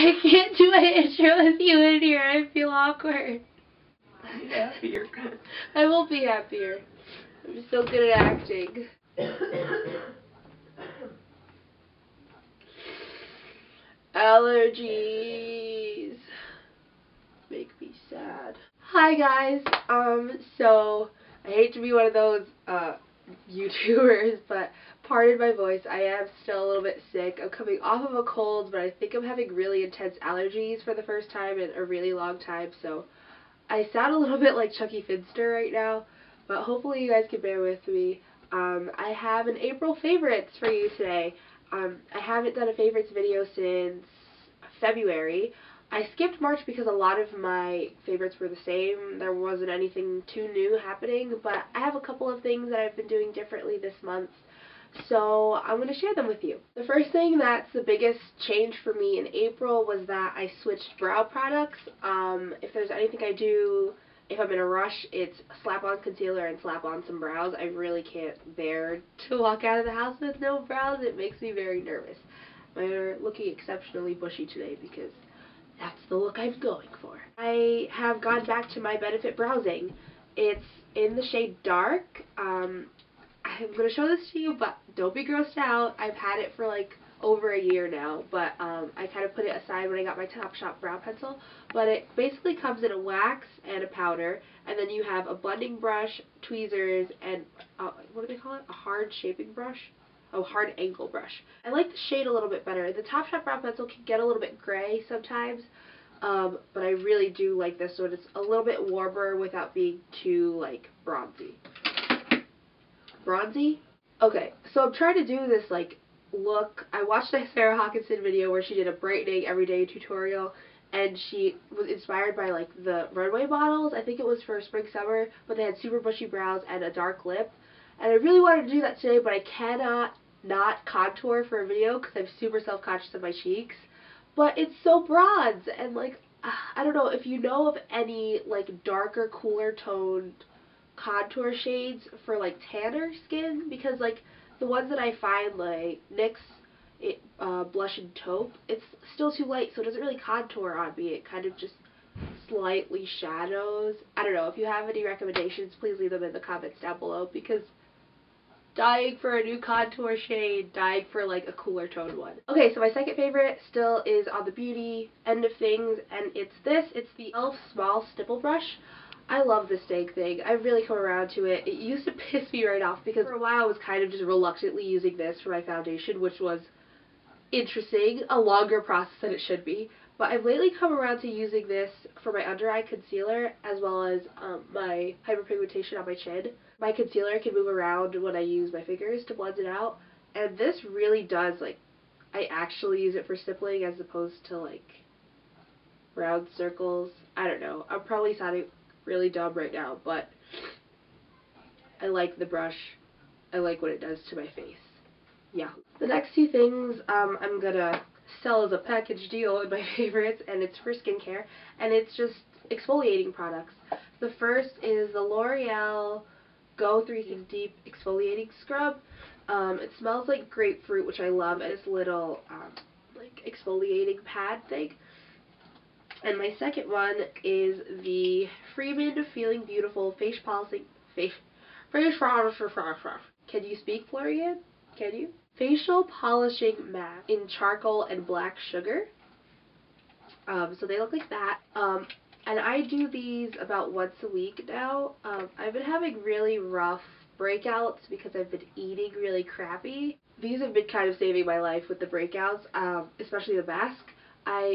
I can't do an intro with you in here. I feel awkward. Be happier. I will be happier. I'm so good at acting. Allergies make me sad. Hi guys. So I hate to be one of those YouTubers, but pardon my voice. I am still a little bit sick. I'm coming off of a cold, but I think I'm having really intense allergies for the first time in a really long time. So I sound a little bit like Chucky Finster right now, but hopefully you guys can bear with me. I have an April favorites for you today. I haven't done a favorites video since February. I skipped March because a lot of my favorites were the same. There wasn't anything too new happening, but I have a couple of things that I've been doing differently this month, so I'm going to share them with you. The first thing that's the biggest change for me in April was that I switched brow products. If there's anything I do, if I'm in a rush, it's slap on concealer and slap on some brows. I really can't bear to walk out of the house with no brows. It makes me very nervous. Mine are looking exceptionally bushy today because that's the look I'm going for. I have gone back to my Benefit browsing. It's in the shade Dark. I'm going to show this to you, but don't be grossed out. I've had it for like over a year now, but I kind of put it aside when I got my Topshop brow pencil. But it basically comes in a wax and a powder, and then you have a blending brush, tweezers, and what do they call it? A hard shaping brush? Oh, hard angle brush. I like the shade a little bit better. The Topshop brow pencil can get a little bit gray sometimes, but I really do like this one. It's a little bit warmer without being too, like, bronzy. Bronzy? Okay, so I'm trying to do this, like, look. I watched a Sarah Hawkinson video where she did a brightening everyday tutorial, and she was inspired by, like, the runway models. I think it was for spring summer, but they had super bushy brows and a dark lip. And I really wanted to do that today, but I cannot not contour for a video because I'm super self-conscious of my cheeks. But it's so bronze, and like, I don't know if you know of any like darker, cooler toned contour shades for like tanner skin, because like the ones that I find, like NYX Blush and Taupe, it's still too light, so it doesn't really contour on me. It kind of just slightly shadows. I don't know. If you have any recommendations, please leave them in the comments down below, because dying for a new contour shade, dying for like a cooler toned one. Okay, so my second favorite still is on the beauty end of things, and it's this. It's the e.l.f. small stipple brush. I love this dang thing. I've really come around to it. It used to piss me right off because for a while I was kind of just reluctantly using this for my foundation, which was interesting, a longer process than it should be. But I've lately come around to using this for my under eye concealer as well as my hyperpigmentation on my chin. My concealer can move around when I use my fingers to blend it out, and this really does, like, I actually use it for stippling as opposed to like round circles. I don't know. I'm probably sounding really dumb right now, but I like the brush. I like what it does to my face. Yeah. The next two things I'm gonna sell as a package deal in my favorites, and it's for skincare, and it's just exfoliating products. The first is the L'Oreal Go 360 Deep Exfoliating Scrub. It smells like grapefruit, which I love, and it's a little like exfoliating pad thing. And my second one is the Freeman Feeling Beautiful Face Polishing Can you speak, Florian? Can you? Facial polishing mask in charcoal and black sugar. So they look like that. And I do these about once a week now. I've been having really rough breakouts because I've been eating really crappy. These have been kind of saving my life with the breakouts, especially the mask.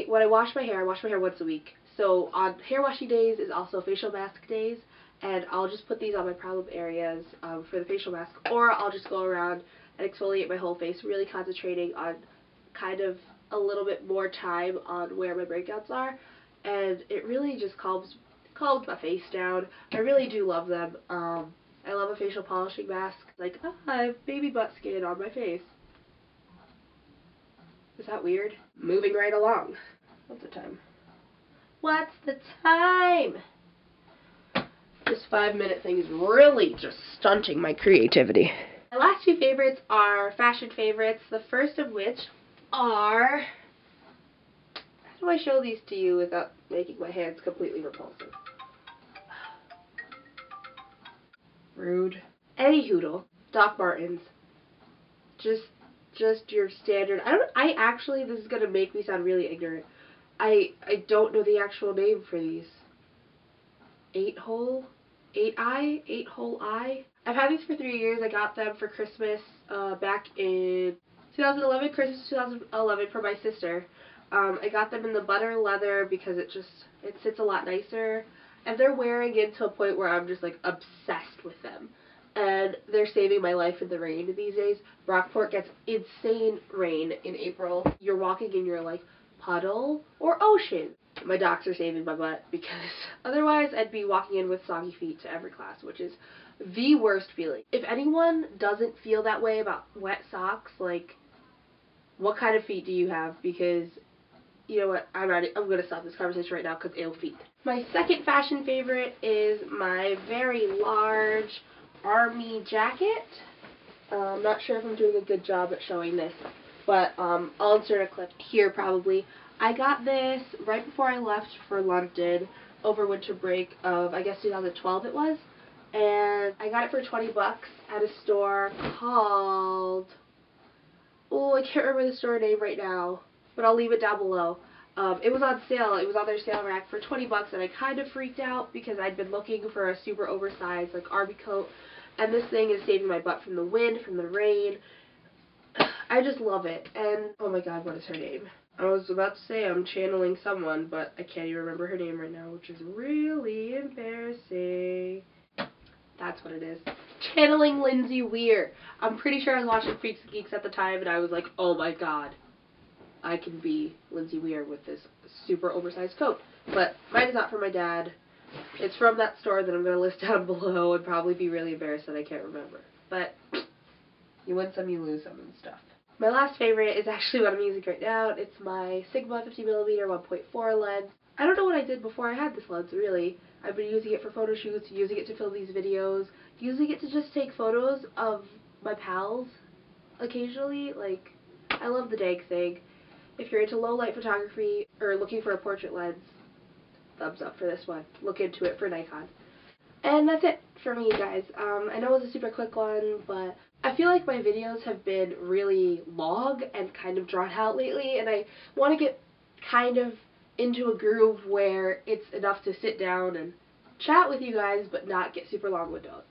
When I wash my hair once a week. So on hair washing days is also facial mask days, and I'll just put these on my problem areas for the facial mask, or I'll just go around and exfoliate my whole face, really concentrating on kind of a little bit more time on where my breakouts are, and it really just calms my face down. I really do love them. I love a facial polishing mask. Like, I have baby butt skin on my face. Is that weird? Moving right along. What's the time? What's the time? This 5-minute thing is really just stunting my creativity. My last two favorites are fashion favorites, the first of which are How do I show these to you without making my hands completely repulsive? Rude. Any hoodle. Doc Martens. Just your standard. I actually, this is gonna make me sound really ignorant. I don't know the actual name for these. 8-hole eye. I've had these for 3 years. I got them for Christmas back in 2011, Christmas 2011 for my sister. I got them in the butter leather because it sits a lot nicer, and they're wearing into a point where I'm just like obsessed with them. And they're saving my life in the rain these days. Rockport gets insane rain in April. You're walking in your like puddle or ocean. My docs are saving my butt because otherwise I'd be walking in with soggy feet to every class, which is the worst feeling. If anyone doesn't feel that way about wet socks, like, what kind of feet do you have? Because, you know what, I'm going to stop this conversation right now because ill feet. My second fashion favorite is my very large army jacket. I'm not sure if I'm doing a good job at showing this, but I'll insert a clip here probably. I got this right before I left for London over winter break of, I guess, 2012 it was. And I got it for 20 bucks at a store called, oh, I can't remember the store name right now, but I'll leave it down below. It was on sale. It was on their sale rack for 20 bucks, and I kind of freaked out because I'd been looking for a super oversized, like, army coat, and this thing is saving my butt from the wind, from the rain. I just love it. And, oh my god, what is her name? I was about to say I'm channeling someone, but I can't even remember her name right now, which is really embarrassing. That's what it is. Channeling Lindsay Weir. I'm pretty sure I was watching Freaks and Geeks at the time, and I was like, oh my god, I can be Lindsay Weir with this super oversized coat. But mine is not from my dad. It's from that store that I'm going to list down below and probably be really embarrassed that I can't remember. But you win some, you lose some and stuff. My last favorite is actually what I'm using right now. It's my Sigma 50mm 1.4 lens. I don't know what I did before I had this lens, really. I've been using it for photo shoots, using it to film these videos, using it to just take photos of my pals occasionally. Like, I love the dang thing. If you're into low light photography or looking for a portrait lens, thumbs up for this one. Look into it for Nikon. And that's it for me, guys. I know it was a super quick one, but I feel like my videos have been really long and kind of drawn out lately, and I want to get kind of into a groove where it's enough to sit down and chat with you guys, but not get super long windowed.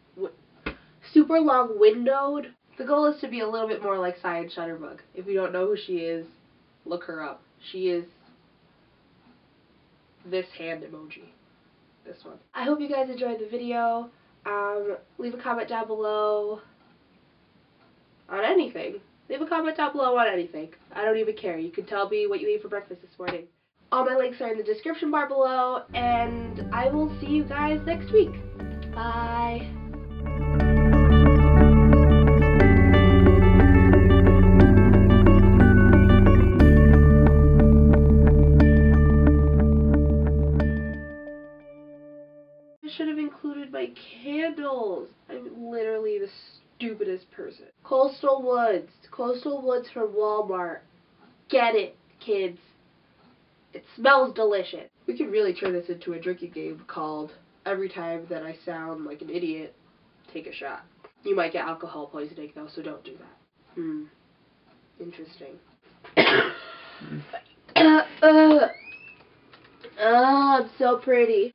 The goal is to be a little bit more like Science Shutterbug. If you don't know who she is, look her up. She is this hand emoji. This one. I hope you guys enjoyed the video. Leave a comment down below on anything. Leave a comment down below on anything. I don't even care. You can tell me what you ate for breakfast this morning. All my links are in the description bar below, and I will see you guys next week. Bye. Should have included my candles. I'm literally the stupidest person. Coastal Woods. Coastal Woods from Walmart. Get it, kids. It smells delicious. We could really turn this into a drinking game called every time that I sound like an idiot, take a shot. You might get alcohol poisoning though, so don't do that. Interesting. I'm so pretty.